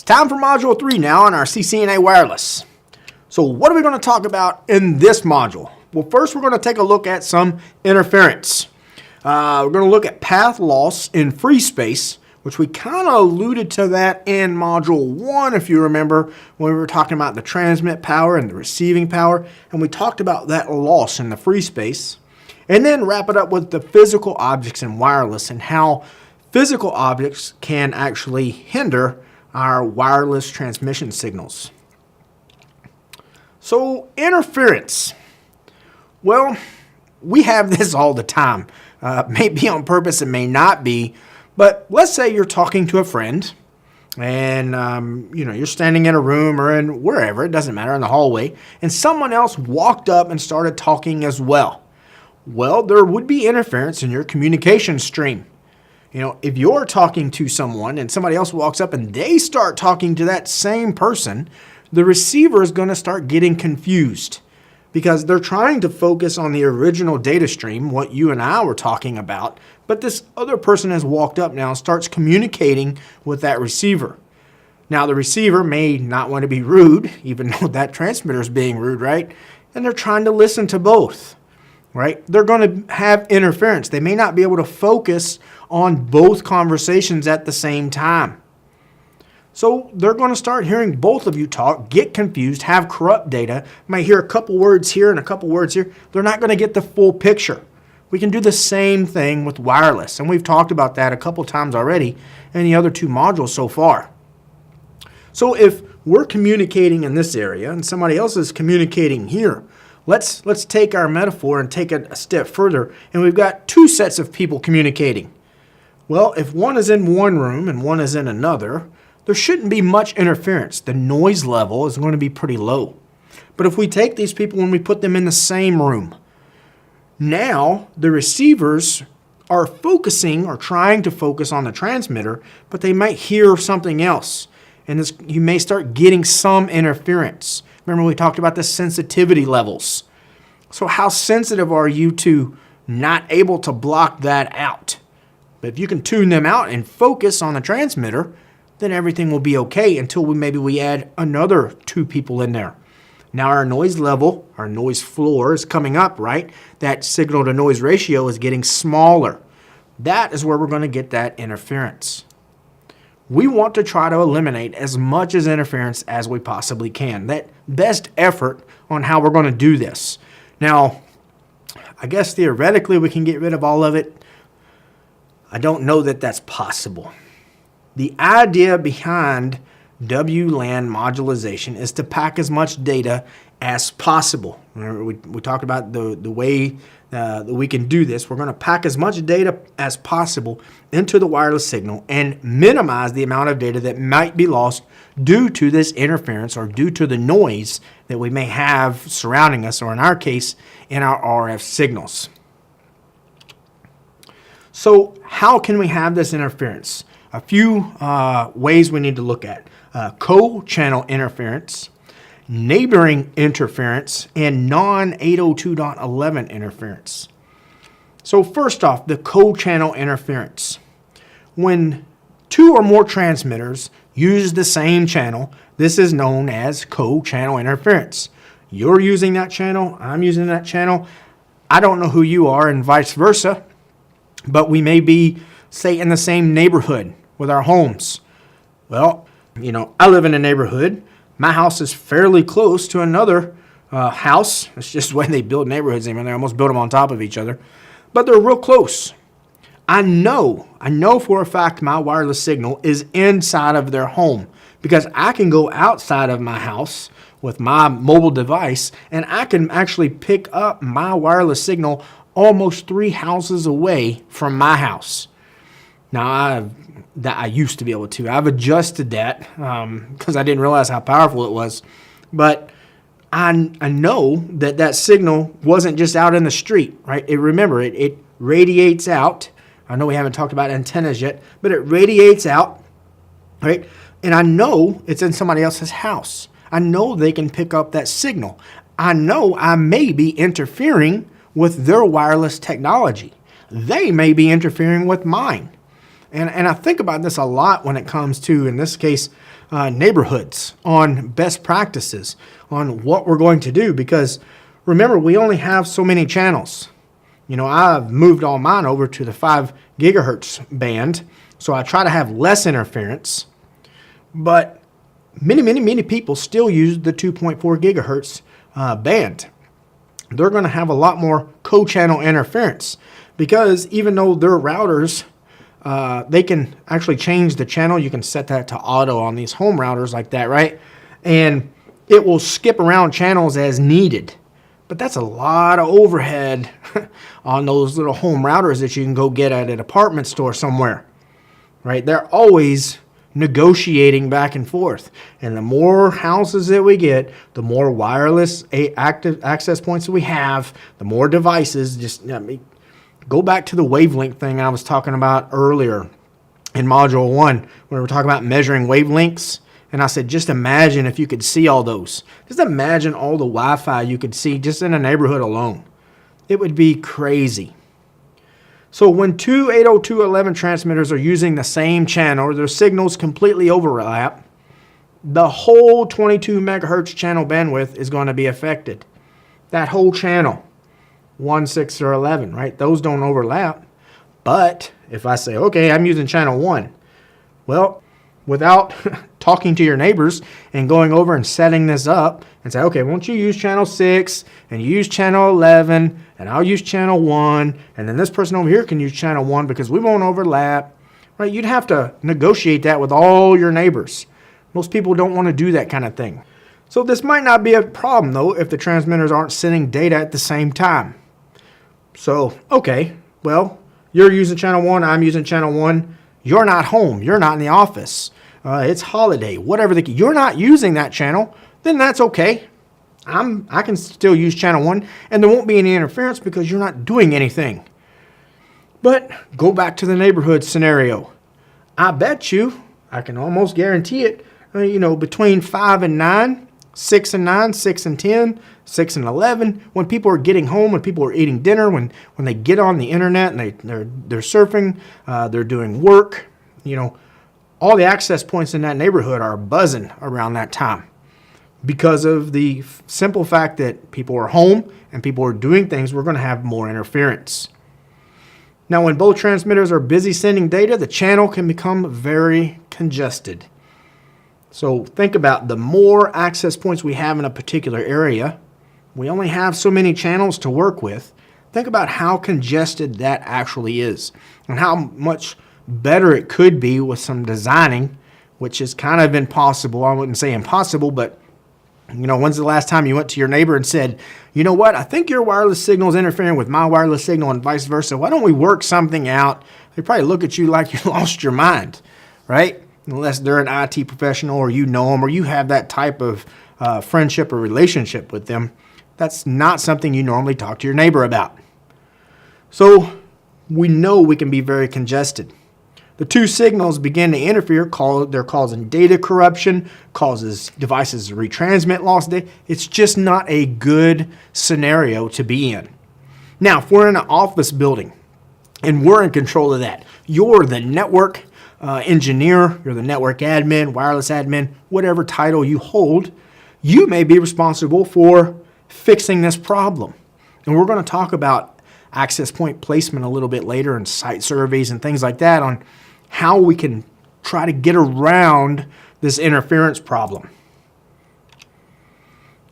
time for Module 3 now on our CCNA Wireless. So what are we going to talk about in this module? Well, first we're going to take a look at some interference. We're going to look at path loss in free space, which we kind of alluded to that in Module 1, if you remember, when we were talking about the transmit power and the receiving power, and we talked about that loss in the free space. And then wrap it up with the physical objects in wireless and how physical objects can actually hinder our wireless transmission signals. So, interference. Well, we have this all the time. Maybe on purpose, it may not be. But let's say you're talking to a friend and, you're standing in a room or in wherever, it doesn't matter, in the hallway, and someone else walked up and started talking as well. Well, there would be interference in your communication stream. If you're talking to someone and somebody else walks up and they start talking to that same person, the receiver is going to start getting confused because they're trying to focus on the original data stream, what you and I were talking about, but this other person has walked up now and starts communicating with that receiver. Now, the receiver may not want to be rude, even though that transmitter is being rude, right? And they're trying to listen to both. Right? They're going to have interference. They may not be able to focus on both conversations at the same time. So they're going to start hearing both of you talk, get confused, have corrupt data, might hear a couple words here and a couple words here. They're not going to get the full picture. We can do the same thing with wireless, and we've talked about that a couple times already in the other two modules so far. So if we're communicating in this area and somebody else is communicating here, Let's take our metaphor and take it a step further, and we've got two sets of people communicating. Well, if one is in one room and one is in another, there shouldn't be much interference. The noise level is going to be pretty low. But if we take these people and we put them in the same room, now the receivers are focusing or trying to focus on the transmitter, but they might hear something else, and you may start getting some interference. Remember, we talked about the sensitivity levels. So how sensitive are you to not able to block that out? But if you can tune them out and focus on the transmitter, then everything will be okay until we add another two people in there. Now our noise level, our noise floor is coming up, right? That signal to noise ratio is getting smaller. That is where we're going to get that interference. We want to try to eliminate as much as interference as we possibly can. That best effort on how we're going to do this. Now, I guess theoretically we can get rid of all of it. I don't know that that's possible. The idea behind Wlan modulation is to pack as much data as possible. Remember, we talked about the way that we can do this. We're going to pack as much data as possible into the wireless signal and minimize the amount of data that might be lost due to this interference or due to the noise that we may have surrounding us, or in our case, in our RF signals. So how can we have this interference? A few ways we need to look at. Co-channel interference, neighboring interference, and non-802.11 interference. So first off, the co-channel interference. When two or more transmitters use the same channel, this is known as co-channel interference. You're using that channel, I'm using that channel. I don't know who you are and vice versa, but we may be, say, in the same neighborhood with our homes. Well, I live in a neighborhood. My house is fairly close to another house. It's just the way they build neighborhoods. I mean, they almost build them on top of each other. But they're real close. I know for a fact my wireless signal is inside of their home because I can go outside of my house with my mobile device and I can actually pick up my wireless signal almost 3 houses away from my house. Now, I used to be able to. I've adjusted that because I didn't realize how powerful it was. But I know that signal wasn't just out in the street, right? Remember, it radiates out. I know we haven't talked about antennas yet, but it radiates out, right? And I know it's in somebody else's house. I know they can pick up that signal. I know I may be interfering with their wireless technology. They may be interfering with mine. And I think about this a lot when it comes to, in this case, neighborhoods on best practices on what we're going to do, because remember, we only have so many channels. You know, I've moved all mine over to the 5 gigahertz band, so I try to have less interference, but many people still use the 2.4 gigahertz band. They're going to have a lot more co-channel interference, because even though their routers, they can actually change the channel. You can set that to auto on these home routers like that, right? And it will skip around channels as needed. But that's a lot of overhead on those little home routers that you can go get at a department store somewhere, right? They're always negotiating back and forth. And the more houses that we get, the more wireless active access points that we have, the more devices. Just go back to the wavelength thing I was talking about earlier in Module 1, when we were talking about measuring wavelengths. And I said, just imagine if you could see all those. Just imagine all the Wi-Fi you could see just in a neighborhood alone. It would be crazy. So when two 802.11 transmitters are using the same channel, or their signals completely overlap, the whole 22 megahertz channel bandwidth is going to be affected. That whole channel, 1, 6, or 11, right? Those don't overlap. But if I say, okay, I'm using channel 1, well, without talking to your neighbors and going over and setting this up and say, okay, won't you use channel 6 and you use channel 11 and I'll use channel 1 and then this person over here can use channel 1 because we won't overlap, right? You'd have to negotiate that with all your neighbors. Most people don't want to do that kind of thing. So this might not be a problem though if the transmitters aren't sending data at the same time. So, okay, well, you're using channel 1, I'm using channel 1. You're not home, you're not in the office. It's holiday, whatever you're not using that channel, then that's okay. I can still use channel 1 and there won't be any interference because you're not doing anything. But go back to the neighborhood scenario. I bet you, I can almost guarantee it, between 5 and 9, 6 and 9, 6 and 10, 6 and 11, when people are getting home, when people are eating dinner, when they get on the internet and they're surfing, they're doing work, all the access points in that neighborhood are buzzing around that time because of the simple fact that people are home and people are doing things. We're going to have more interference. Now, when both transmitters are busy sending data, the channel can become very congested. So think about the more access points we have in a particular area, we only have so many channels to work with. Think about how congested that actually is and how much better it could be with some designing, which is kind of impossible. I wouldn't say impossible, but when's the last time you went to your neighbor and said, you know what, I think your wireless signal is interfering with my wireless signal and vice versa. Why don't we work something out? They probably look at you like you lost your mind, right? Unless they're an IT professional or you know them or you have that type of friendship or relationship with them. That's not something you normally talk to your neighbor about. So we know we can be very congested. The two signals begin to interfere. They're causing data corruption, causes devices to retransmit lost data. It's just not a good scenario to be in. Now, if we're in an office building and we're in control of that, you're the network engineer, you're the network admin, wireless admin, whatever title you hold, you may be responsible for fixing this problem. And we're going to talk about access point placement a little bit later and site surveys and things like that on how we can try to get around this interference problem.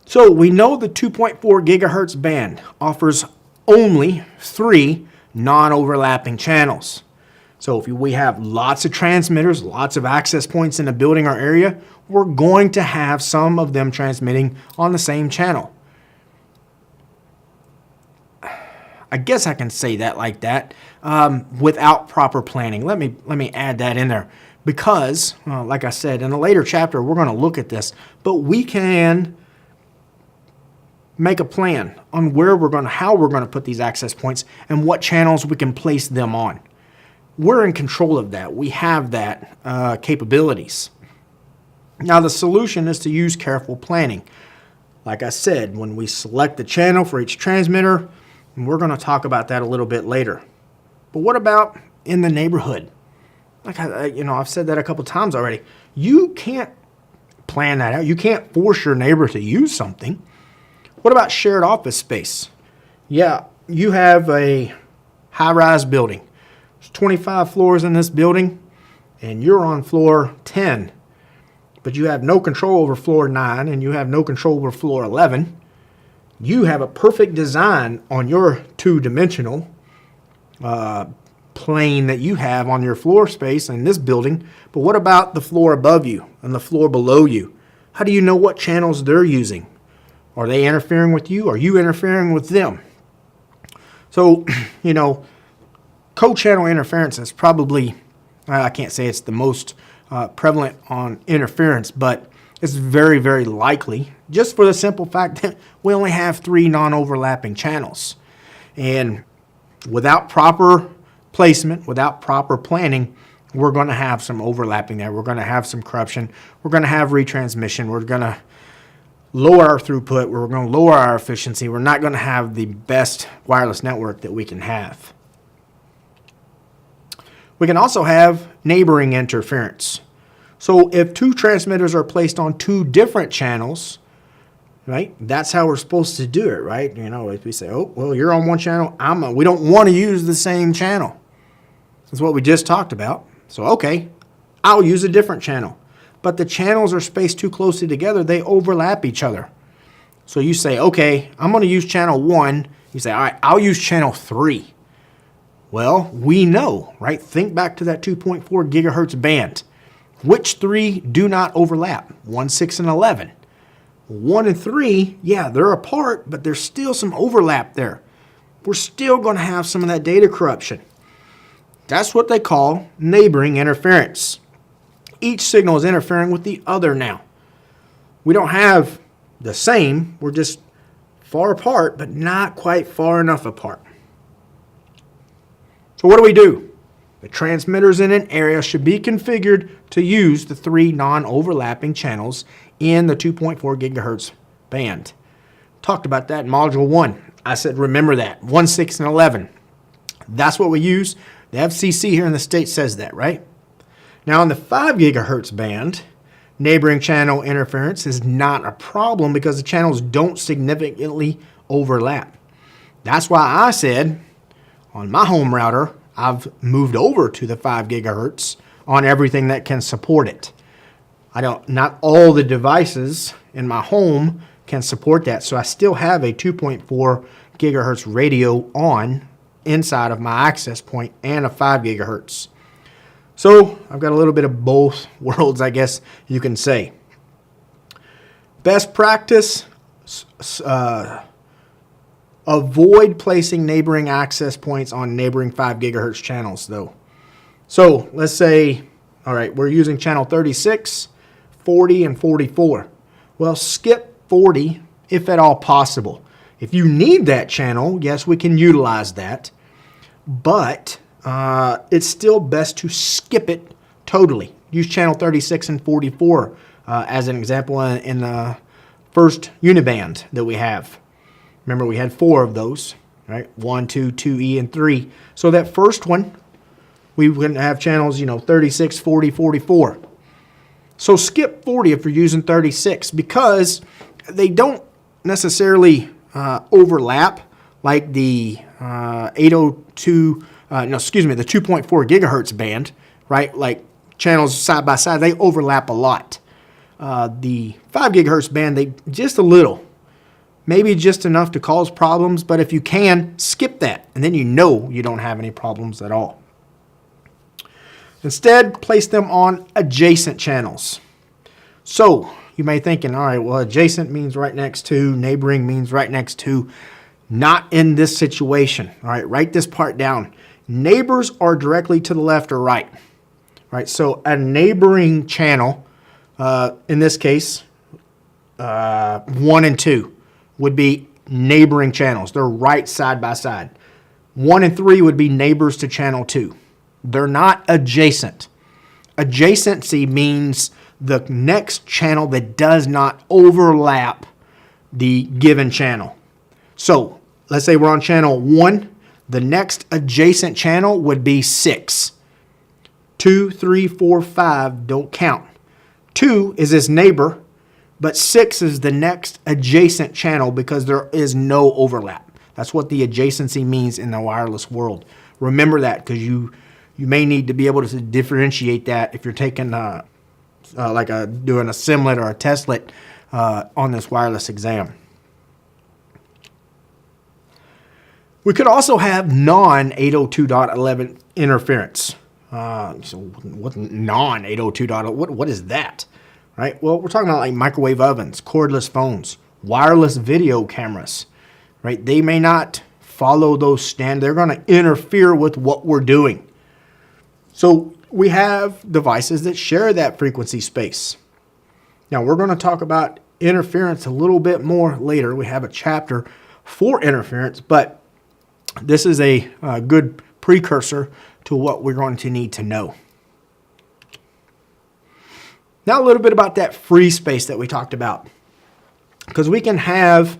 So we know the 2.4 gigahertz band offers only 3 non-overlapping channels. So if we have lots of transmitters, lots of access points in a building or area, we're going to have some of them transmitting on the same channel. I guess I can say that like that without proper planning. Let me add that in there because, like I said, in a later chapter, we're going to look at this, but we can make a plan on how we're going to put these access points and what channels we can place them on. We're in control of that. We have that capabilities. Now, the solution is to use careful planning. Like I said, when we select the channel for each transmitter, and we're going to talk about that a little bit later. But what about in the neighborhood? Like I've said that a couple times already. You can't plan that out. You can't force your neighbor to use something. What about shared office space? Yeah, you have a high-rise building. There's 25 floors in this building, and you're on floor 10. But you have no control over floor 9, and you have no control over floor 11. You have a perfect design on your two-dimensional plane that you have on your floor space in this building. But what about the floor above you and the floor below you? How do you know what channels they're using? Are they interfering with you? Are you interfering with them? So, co-channel interference is probably, I can't say it's the most prevalent on interference, but it's very, very likely, just for the simple fact that we only have 3 non-overlapping channels. And without proper placement, without proper planning, we're going to have some overlapping there. We're going to have some corruption. We're going to have retransmission. We're going to lower our throughput. We're going to lower our efficiency. We're not going to have the best wireless network that we can have. We can also have neighboring interference. So if 2 transmitters are placed on 2 different channels, right, that's how we're supposed to do it, right? If we say, oh, well, you're on one channel, we don't want to use the same channel. That's what we just talked about. So, okay, I'll use a different channel. But the channels are spaced too closely together. They overlap each other. So you say, okay, I'm going to use channel 1. You say, all right, I'll use channel 3. Well, we know, right? Think back to that 2.4 gigahertz band. Which 3 do not overlap? 1, 6, and 11. 1 and 3, yeah, they're apart, but there's still some overlap there. We're still going to have some of that data corruption. That's what they call neighboring interference. Each signal is interfering with the other now. We don't have the same, we're just far apart, but not quite far enough apart. So what do? The transmitters in an area should be configured to use the 3 non-overlapping channels in the 2.4 gigahertz band. Talked about that in Module 1. I said remember that, 1, 6, and 11. That's what we use. The FCC here in the States says that, right? Now in the 5 gigahertz band, neighboring channel interference is not a problem because the channels don't significantly overlap. That's why I said on my home router, I've moved over to the 5 gigahertz on everything that can support it. Not all the devices in my home can support that, so I still have a 2.4 gigahertz radio on inside of my access point and a 5 gigahertz. So I've got a little bit of both worlds, I guess you can say. Best practice, avoid placing neighboring access points on neighboring 5 gigahertz channels though. So let's say, all right, we're using channel 36, 40, and 44. Well, skip 40 if at all possible. If you need that channel, yes, we can utilize that. But it's still best to skip it totally. Use channel 36 and 44 as an example in the first uniband that we have. Remember, we had 4 of those, right? 1, 2, 2E, and 3. So that first one, we wouldn't have channels, 36, 40, 44. So skip 40 if you're using 36 because they don't necessarily overlap like the 802, the 2.4 gigahertz band, right? Like channels side by side, they overlap a lot. The 5 gigahertz band, they just a little. Maybe just enough to cause problems, but if you can, skip that, and then you don't have any problems at all. Instead, place them on adjacent channels. So, you may be thinking, all right, well, adjacent means right next to, neighboring means right next to. Not in this situation, all right? Write this part down. Neighbors are directly to the left or right, right? So, a neighboring channel, in this case, 1 and 2. Would be neighboring channels. They're right side by side. 1 and 3 would be neighbors to channel 2. They're not adjacent. Adjacency means the next channel that does not overlap the given channel. So let's say we're on channel 1. The next adjacent channel would be 6. 2, 3, 4, 5 don't count. 2 is its neighbor. but 6 is the next adjacent channel because there is no overlap. That's what the adjacency means in the wireless world. Remember that, because you may need to be able to differentiate that if you're taking doing a simlet or a testlet on this wireless exam. We could also have non-802.11 interference. So what non-802.11? What is that? Right? Well, we're talking about like microwave ovens, cordless phones, wireless video cameras. Right? They may not follow those standards. They're going to interfere with what we're doing. So we have devices that share that frequency space. Now we're going to talk about interference a little bit more later. We have a chapter for interference, but this is a good precursor to what we're going to need to know. Now a little bit about that free space that we talked about, because we can have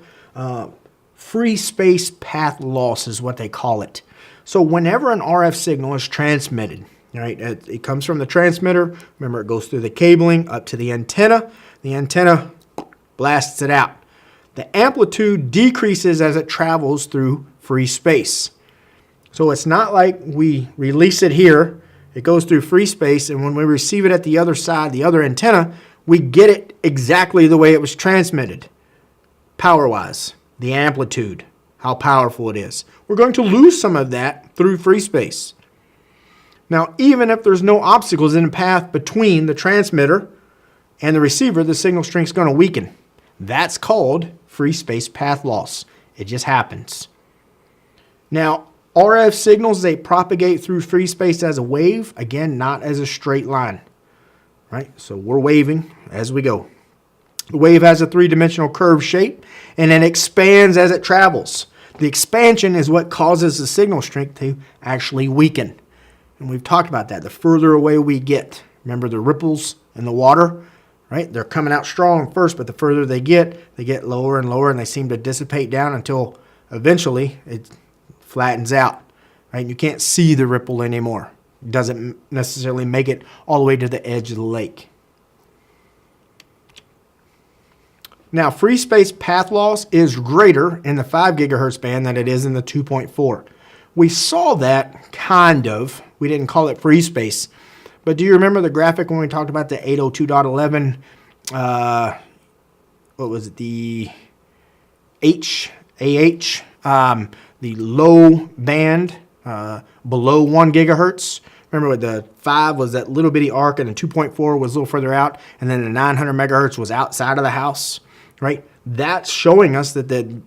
free space path loss is what they call it. So whenever an RF signal is transmitted, right, it comes from the transmitter. Remember, it goes through the cabling up to the antenna. The antenna blasts it out. The amplitude decreases as it travels through free space. So it's not like we release it here, it goes through free space, and when we receive it at the other side, the other antenna, we get it exactly the way it was transmitted. Power-wise, the amplitude, how powerful it is. We're going to lose some of that through free space. Now, even if there's no obstacles in the path between the transmitter and the receiver, the signal strength is going to weaken. That's called free space path loss. It just happens. Now, RF signals, they propagate through free space as a wave, again, not as a straight line. Right? So we're waving as we go. The wave has a three-dimensional curved shape, and it expands as it travels. The expansion is what causes the signal strength to actually weaken. And we've talked about that. The further away we get, remember the ripples in the water, right? They're coming out strong first, but the further they get lower and lower, and they seem to dissipate down until eventually it flattens out, right? You can't see the ripple anymore. It doesn't necessarily make it all the way to the edge of the lake. Now, free space path loss is greater in the 5 gigahertz band than it is in the 2.4. We saw that kind of. We didn't call it free space. But do you remember the graphic when we talked about the 802.11, what was it, the the low band below 1 gigahertz? Remember what the 5 was, that little bitty arc, and the 2.4 was a little further out, and then the 900 megahertz was outside of the house, right? That's showing us that the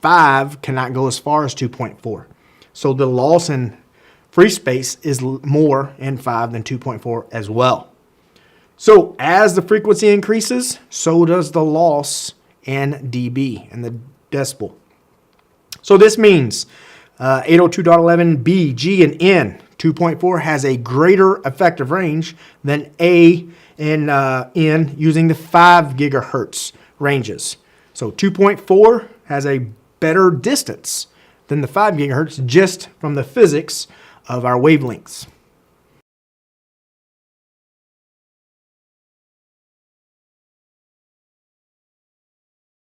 5 cannot go as far as 2.4. So the loss in free space is more in 5 than 2.4 as well. So as the frequency increases, so does the loss in dB, in the decibel. So this means 802.11 B, G, and N 2.4 has a greater effective range than A and N using the 5 gigahertz ranges. So 2.4 has a better distance than the 5 gigahertz just from the physics of our wavelengths.